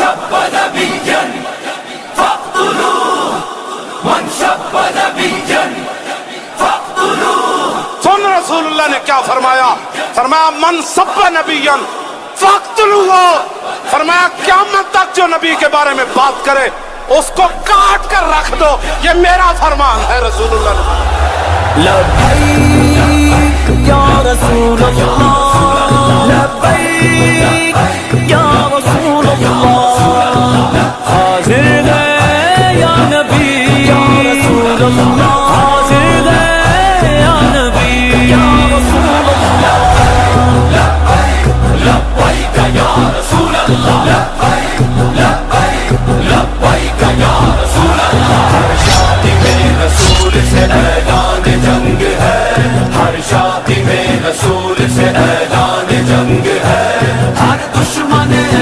سب نبيا فاقتلوه من سب نبيا فاقتلوه. سن رسول اللہ نے کیا فرمایا؟ فرمایا من سب نبیا فاقتلوہ. فرمایا قیامت تک جو نبی کے بارے میں بات کرے اس کو کاٹ کر رکھ دو. یہ میرا فرمان ہے رسول اللہ نے. لبیک یا رسول اللہ، لبیک یا رسول اللہ، حاضر ہے یا نبی یا رسول اللہ، حاضر ہے یا نبی یا رسول اللہ. لبيك لبيك يا رسول الله.